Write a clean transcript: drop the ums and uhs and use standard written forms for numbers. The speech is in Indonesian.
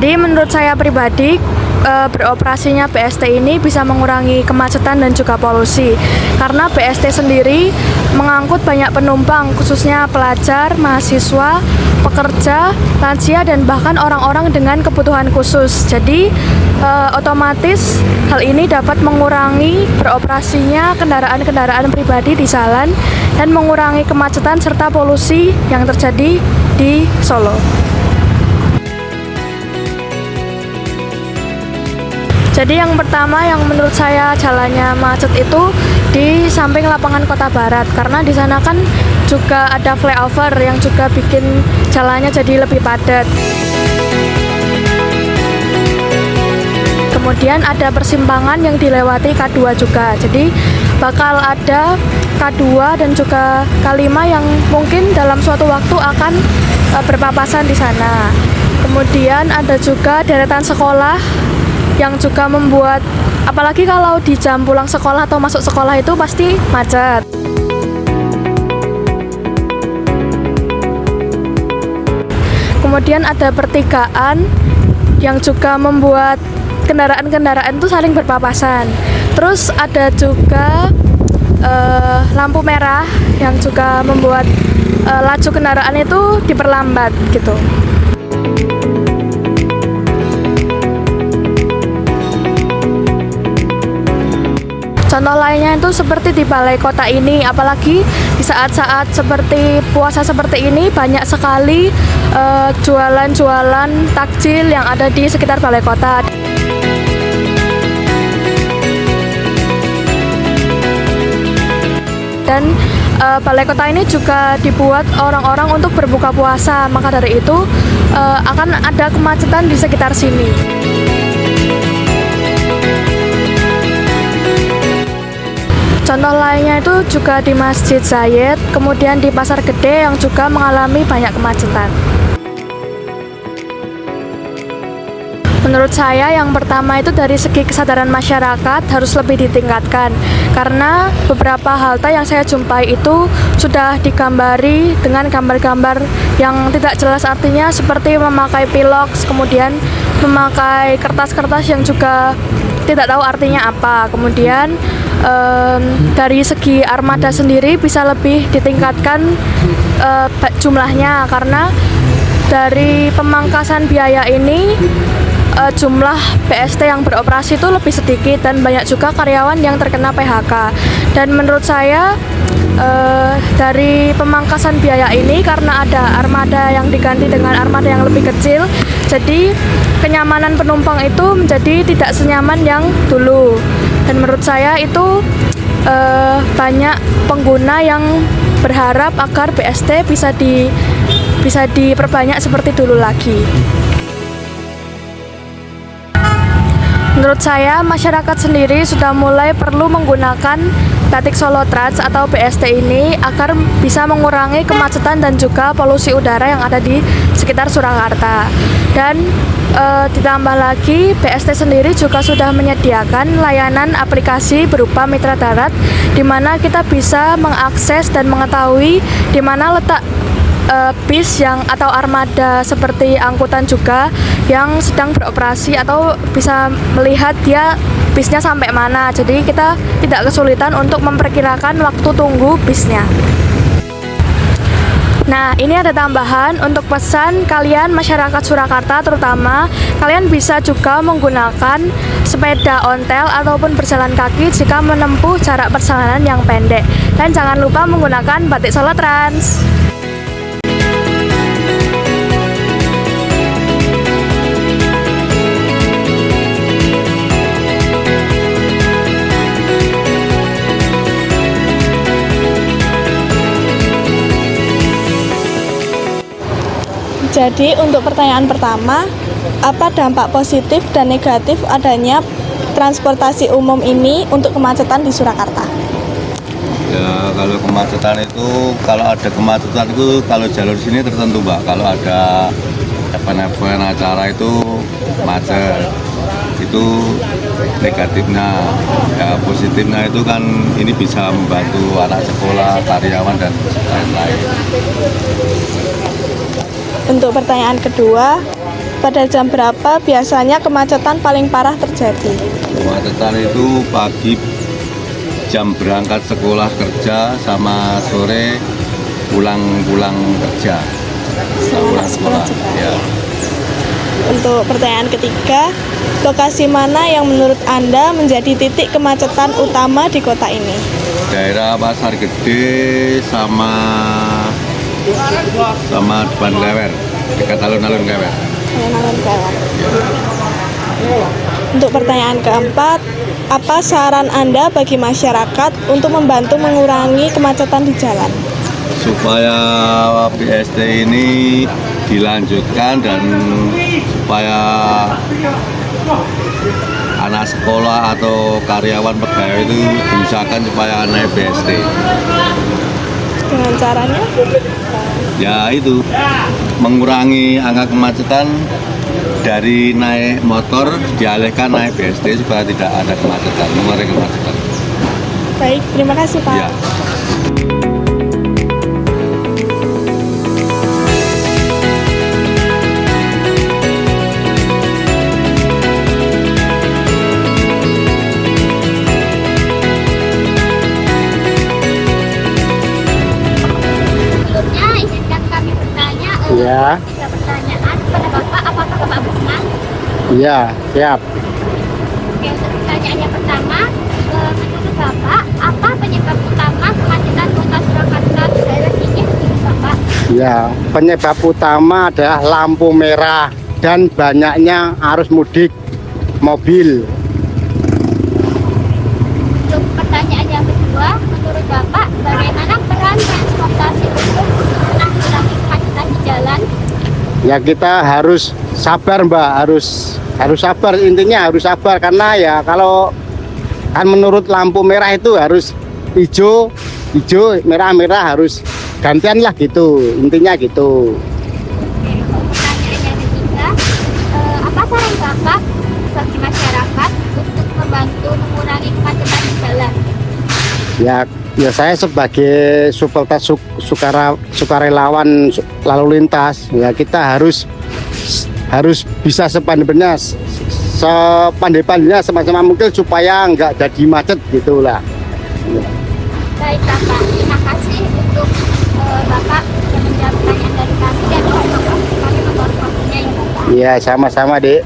Jadi menurut saya pribadi beroperasinya BST ini bisa mengurangi kemacetan dan juga polusi karena BST sendiri mengangkut banyak penumpang khususnya pelajar, mahasiswa, pekerja, lansia dan bahkan orang-orang dengan kebutuhan khusus. Jadi otomatis hal ini dapat mengurangi beroperasinya kendaraan-kendaraan pribadi di jalan dan mengurangi kemacetan serta polusi yang terjadi di Solo. Jadi yang pertama yang menurut saya jalannya macet itu di samping lapangan Kota Barat karena di sana kan juga ada flyover yang juga bikin jalannya jadi lebih padat. Kemudian ada persimpangan yang dilewati K2 juga. Jadi bakal ada K2 dan juga K5 yang mungkin dalam suatu waktu akan berpapasan di sana. Kemudian ada juga deretan sekolah yang juga membuat, apalagi kalau di jam pulang sekolah atau masuk sekolah itu pasti macet. Kemudian ada pertigaan yang juga membuat kendaraan-kendaraan itu saling berpapasan. Terus ada juga lampu merah yang juga membuat laju kendaraan itu diperlambat gitu. Contoh lainnya itu seperti di balai kota ini, apalagi di saat-saat seperti puasa seperti ini banyak sekali jualan-jualan takjil yang ada di sekitar balai kota. Dan balai kota ini juga dibuat orang-orang untuk berbuka puasa, maka dari itu akan ada kemacetan di sekitar sini. Contoh lainnya itu juga di Masjid Zayed, kemudian di Pasar Gede yang juga mengalami banyak kemacetan. Menurut saya yang pertama itu dari segi kesadaran masyarakat harus lebih ditingkatkan karena beberapa halte yang saya jumpai itu sudah digambari dengan gambar-gambar yang tidak jelas artinya seperti memakai piloks, kemudian memakai kertas-kertas yang juga tidak tahu artinya apa. Kemudian dari segi armada sendiri bisa lebih ditingkatkan jumlahnya karena dari pemangkasan biaya ini jumlah BST yang beroperasi itu lebih sedikit dan banyak juga karyawan yang terkena PHK. Dan menurut saya dari pemangkasan biaya ini karena ada armada yang diganti dengan armada yang lebih kecil, jadi kenyamanan penumpang itu menjadi tidak senyaman yang dulu. Dan menurut saya itu banyak pengguna yang berharap agar BST bisa diperbanyak seperti dulu lagi. Menurut saya masyarakat sendiri sudah mulai perlu menggunakan Batik Solo Trans atau BST ini agar bisa mengurangi kemacetan dan juga polusi udara yang ada di sekitar Surakarta. Dan ditambah lagi BST sendiri juga sudah menyediakan layanan aplikasi berupa mitra darat di mana kita bisa mengakses dan mengetahui di mana letak bis yang atau armada seperti angkutan juga yang sedang beroperasi atau bisa melihat dia bisnya sampai mana. Jadi kita tidak kesulitan untuk memperkirakan waktu tunggu bisnya. Nah, ini ada tambahan untuk pesan kalian masyarakat Surakarta terutama, kalian bisa juga menggunakan sepeda ontel ataupun berjalan kaki jika menempuh jarak perjalanan yang pendek. Dan jangan lupa menggunakan Batik Solo Trans. Jadi untuk pertanyaan pertama, apa dampak positif dan negatif adanya transportasi umum ini untuk kemacetan di Surakarta? Ya, kalau kemacetan itu, kalau ada kemacetan itu kalau jalur sini tertentu, Mbak. Kalau ada event-event acara itu macet, itu negatifnya. Ya, positifnya itu kan ini bisa membantu anak sekolah, karyawan dan lain-lain. Untuk pertanyaan kedua, Pada jam berapa biasanya kemacetan paling parah terjadi? Kemacetan itu pagi jam berangkat sekolah kerja sama sore pulang kerja. Pulang sekolah juga. Ya. Untuk pertanyaan ketiga, lokasi mana yang menurut Anda menjadi titik kemacetan utama di kota ini? Daerah Pasar Gede sama depan Lewer, dekat alun-alun Lewer. Untuk pertanyaan keempat, apa saran Anda bagi masyarakat untuk membantu mengurangi kemacetan di jalan? Supaya BST ini dilanjutkan dan supaya anak sekolah atau karyawan pegawai itu diusahakan supaya naik BST. Dengan caranya? Ya itu, mengurangi angka kemacetan dari naik motor dialihkan naik BST supaya tidak ada kemacetan, mengurangi kemacetan. Baik, terima kasih Pak. Ya. Sebelumnya izinkan kami bertanya Ya, tiga pertanyaan kepada Bapak. Apakah Bapak berkenan? iya, siap. Oke, untuk pertanyaan yang pertama, menurut Bapak, apa penyebab utama kemacetan kota Surakarta di daerah ini menurut Bapak? Ya, penyebab utama adalah lampu merah dan banyaknya arus mudik mobil. Untuk pertanyaan yang kedua, menurut Bapak, bagaimana peran transportasi umum menanggulangi kemacetan di jalan? Ya kita harus sabar Mbak, harus sabar, intinya harus sabar karena ya kalau kan menurut lampu merah itu harus hijau, merah harus gantian lah gitu, intinya gitu. Oke, untuk pertanyaan yang ketiga, apa saran Bapak bagi masyarakat untuk membantu mengurangi kemacetan di jalan? Ya saya sebagai supporter sukarelawan lalu lintas, ya kita harus bisa sepandainya sama-sama mungkin supaya nggak jadi macet gitulah. Baik Bapak, terima kasih untuk Bapak yang menjawab pertanyaan dari kami dan kami membawa waktunya ya Bapak. Ya sama-sama Dek.